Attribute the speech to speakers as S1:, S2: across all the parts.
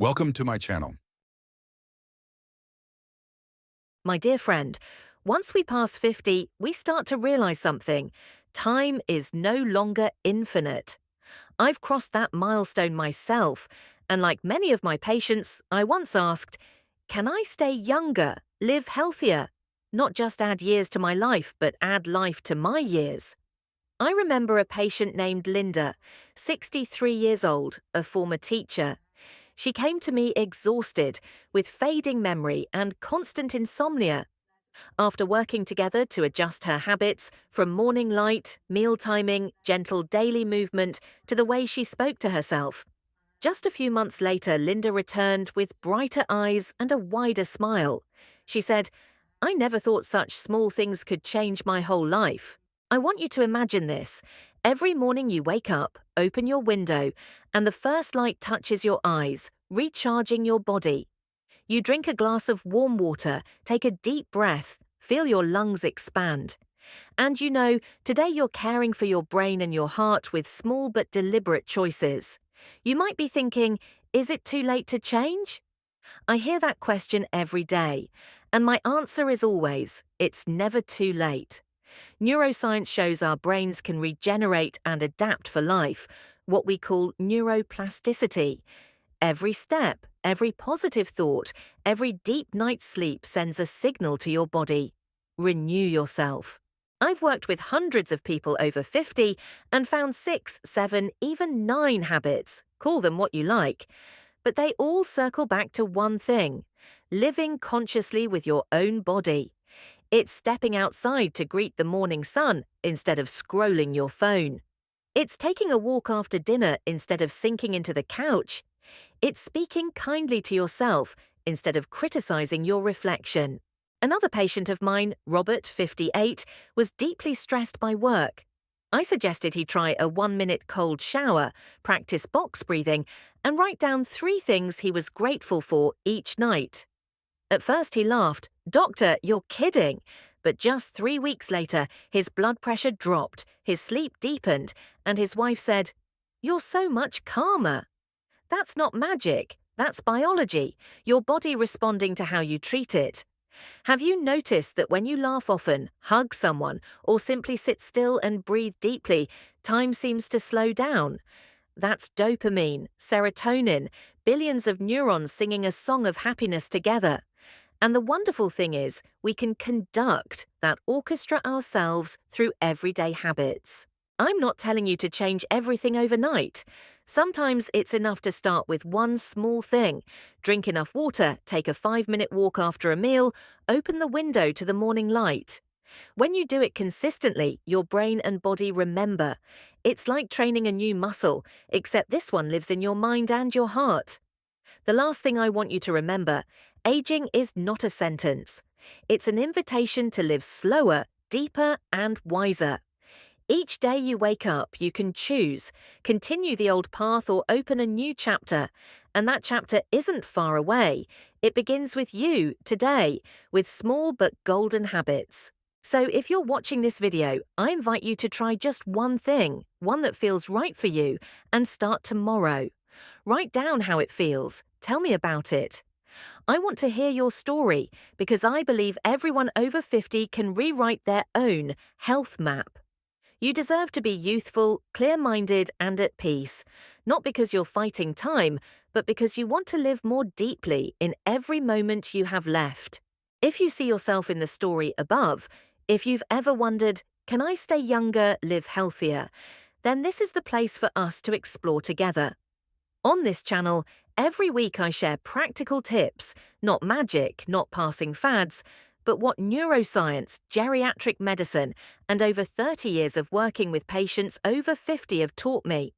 S1: Welcome to my channel.
S2: My dear friend, once we pass 50, we start to realize something. Time is no longer infinite. I've crossed that milestone myself, and like many of my patients, I once asked, can I stay younger, live healthier? Not just add years to my life, but add life to my years. I remember a patient named Linda, 63 years old, a former teacher. She came to me exhausted, with fading memory and constant insomnia. After working together to adjust her habits, from morning light, meal timing, gentle daily movement, to the way she spoke to herself, just a few months later, Linda returned with brighter eyes and a wider smile. She said, "I never thought such small things could change my whole life." I want you to imagine this. Every morning you wake up, open your window, and the first light touches your eyes, recharging your body. You drink a glass of warm water, take a deep breath, feel your lungs expand. And you know, today you're caring for your brain and your heart with small but deliberate choices. You might be thinking, is it too late to change? I hear that question every day, and my answer is always, it's never too late. Neuroscience shows our brains can regenerate and adapt for life, what we call neuroplasticity. Every step, every positive thought, every deep night's sleep sends a signal to your body. Renew yourself. I've worked with hundreds of people over 50 and found 6, 7, even 9 habits, call them what you like, but they all circle back to one thing: living consciously with your own body. It's stepping outside to greet the morning sun instead of scrolling your phone. It's taking a walk after dinner instead of sinking into the couch. It's speaking kindly to yourself instead of criticizing your reflection. Another patient of mine, Robert, 58, was deeply stressed by work. I suggested he try a 1-minute cold shower, practice box breathing, and write down 3 things he was grateful for each night. At first he laughed, "Doctor, you're kidding." But just 3 weeks later, his blood pressure dropped, his sleep deepened, and his wife said, "You're so much calmer." That's not magic, that's biology, your body responding to how you treat it. Have you noticed that when you laugh often, hug someone, or simply sit still and breathe deeply, time seems to slow down? That's dopamine, serotonin, billions of neurons singing a song of happiness together. And the wonderful thing is, we can conduct that orchestra ourselves through everyday habits. I'm not telling you to change everything overnight. Sometimes it's enough to start with one small thing. Drink enough water, take a 5-minute walk after a meal, open the window to the morning light. When you do it consistently, your brain and body remember. It's like training a new muscle, except this one lives in your mind and your heart. The last thing I want you to remember: aging is not a sentence. It's an invitation to live slower, deeper, and wiser. Each day you wake up, you can choose, continue the old path or open a new chapter. And that chapter isn't far away. It begins with you, today, with small but golden habits. So if you're watching this video, I invite you to try just one thing, one that feels right for you, and start tomorrow. Write down how it feels. Tell me about it. I want to hear your story, because I believe everyone over 50 can rewrite their own health map. You deserve to be youthful, clear-minded, and at peace, not because you're fighting time, but because you want to live more deeply in every moment you have left. If you see yourself in the story above, if you've ever wondered, can I stay younger, live healthier, then this is the place for us to explore together. On this channel, every week I share practical tips, not magic, not passing fads, but what neuroscience, geriatric medicine, and over 30 years of working with patients over 50 have taught me.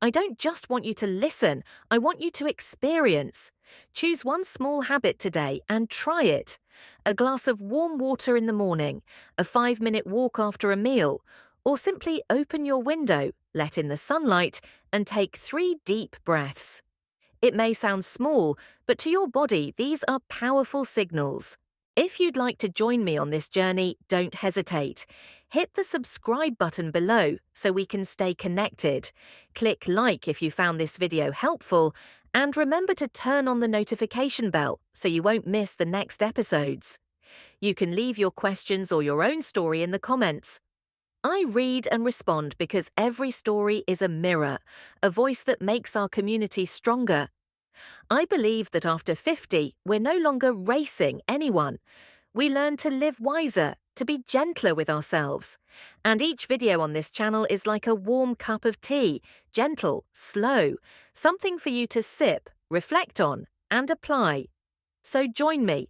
S2: I don't just want you to listen, I want you to experience. Choose one small habit today and try it. A glass of warm water in the morning, a 5-minute walk after a meal, or simply open your window, let in the sunlight, and take 3 deep breaths. It may sound small, but to your body, these are powerful signals. If you'd like to join me on this journey, don't hesitate. Hit the subscribe button below so we can stay connected. Click like if you found this video helpful, And remember to turn on the notification bell so you won't miss the next episodes. You can leave your questions or your own story in the comments. I read and respond because every story is a mirror, a voice that makes our community stronger. I believe that after 50, we're no longer racing anyone. We learn to live wiser, to be gentler with ourselves. And each video on this channel is like a warm cup of tea, gentle, slow, something for you to sip, reflect on, and apply. So join me.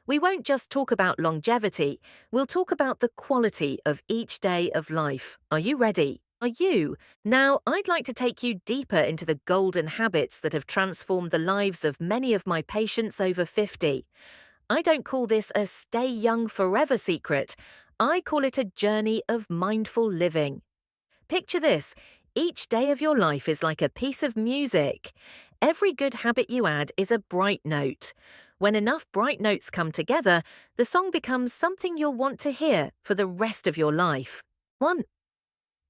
S2: We won't just talk about longevity, we'll talk about the quality of each day of life. Are you ready? Are you? Now, I'd like to take you deeper into the golden habits that have transformed the lives of many of my patients over 50. I don't call this a stay young forever secret. I call it a journey of mindful living. Picture this. Each day of your life is like a piece of music. Every good habit you add is a bright note. When enough bright notes come together, the song becomes something you'll want to hear for the rest of your life. 1.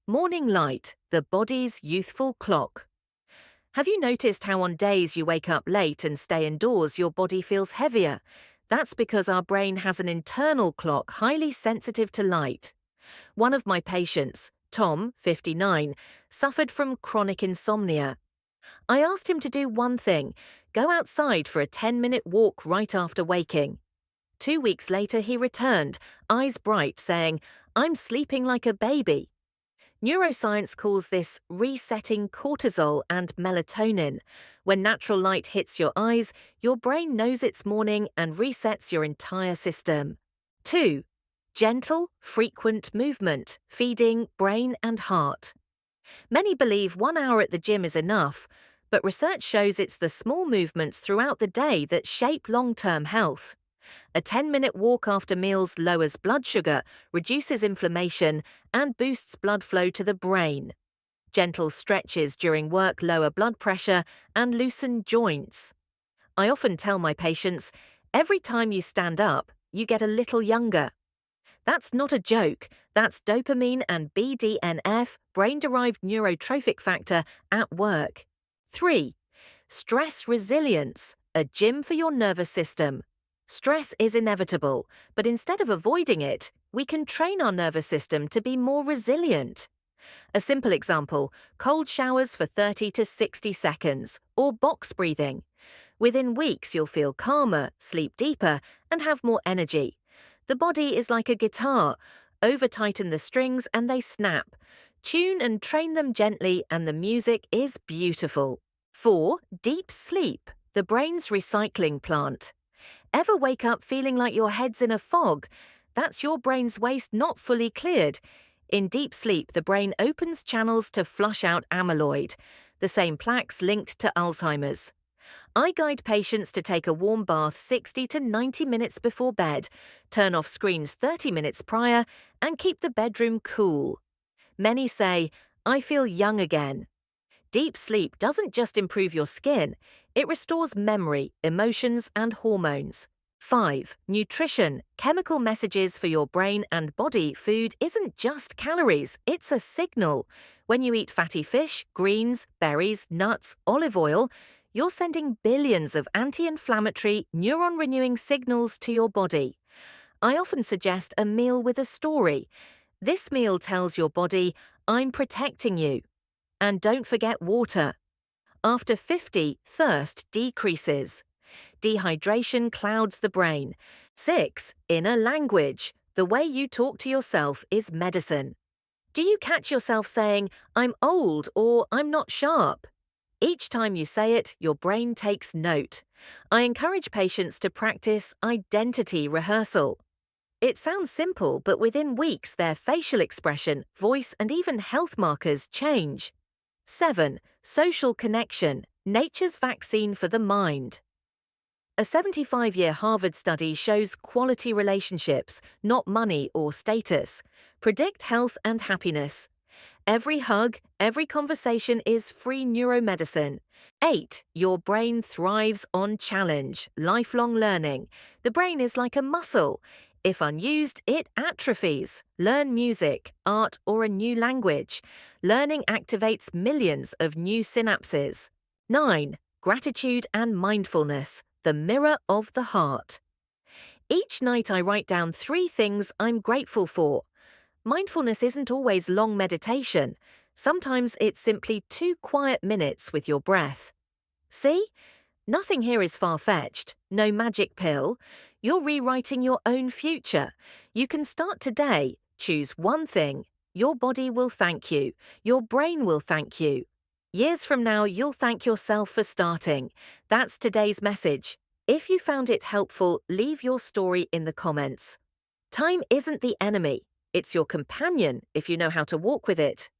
S2: Morning light, the body's youthful clock. Have you noticed how on days you wake up late and stay indoors, your body feels heavier? That's because our brain has an internal clock highly sensitive to light. One of my patients, Tom, 59, suffered from chronic insomnia. I asked him to do one thing: go outside for a 10-minute walk right after waking. 2 weeks later, he returned, eyes bright, saying, "I'm sleeping like a baby." Neuroscience calls this resetting cortisol and melatonin. When natural light hits your eyes, your brain knows it's morning and resets your entire system. 2. Gentle, frequent movement, feeding brain and heart. Many believe 1 hour at the gym is enough, but research shows it's the small movements throughout the day that shape long-term health. A 10-minute walk after meals lowers blood sugar, reduces inflammation, and boosts blood flow to the brain. Gentle stretches during work lower blood pressure and loosen joints. I often tell my patients, every time you stand up, you get a little younger. That's not a joke. That's dopamine and BDNF, brain-derived neurotrophic factor, at work. 3. Stress resilience, a gym for your nervous system. Stress is inevitable, but instead of avoiding it, we can train our nervous system to be more resilient. A simple example: cold showers for 30 to 60 seconds, or box breathing. Within weeks, you'll feel calmer, sleep deeper, and have more energy. The body is like a guitar. Over-tighten the strings and they snap. Tune and train them gently and the music is beautiful. 4. Deep sleep, the brain's recycling plant. Ever wake up feeling like your head's in a fog? That's your brain's waste not fully cleared. In deep sleep, the brain opens channels to flush out amyloid, the same plaques linked to Alzheimer's. I guide patients to take a warm bath 60 to 90 minutes before bed, turn off screens 30 minutes prior, and keep the bedroom cool. Many say, "I feel young again." Deep sleep doesn't just improve your skin, it restores memory, emotions, and hormones. 5. Nutrition, chemical messages for your brain and body. Food isn't just calories, it's a signal. When you eat fatty fish, greens, berries, nuts, olive oil, you're sending billions of anti-inflammatory, neuron-renewing signals to your body. I often suggest a meal with a story. This meal tells your body, "I'm protecting you." And don't forget water. After 50, thirst decreases. Dehydration clouds the brain. 6. Inner language. The way you talk to yourself is medicine. Do you catch yourself saying, "I'm old" or "I'm not sharp"? Each time you say it, your brain takes note. I encourage patients to practice identity rehearsal. It sounds simple, but within weeks, their facial expression, voice, and even health markers change. 7. Social connection, nature's vaccine for the mind. A 75-year Harvard study shows quality relationships, not money or status, predict health and happiness. Every hug, every conversation is free neuromedicine. 8. Your brain thrives on challenge, lifelong learning. The brain is like a muscle. If unused, it atrophies. Learn music, art, or a new language. Learning activates millions of new synapses. 9. Gratitude and Mindfulness, the Mirror of the Heart. Each night I write down 3 things I'm grateful for. Mindfulness isn't always long meditation. Sometimes it's simply 2 quiet minutes with your breath. See? Nothing here is far-fetched, no magic pill. You're rewriting your own future. You can start today, choose one thing. Your body will thank you. Your brain will thank you. Years from now, you'll thank yourself for starting. That's today's message. If you found it helpful, leave your story in the comments. Time isn't the enemy. It's your companion if you know how to walk with it.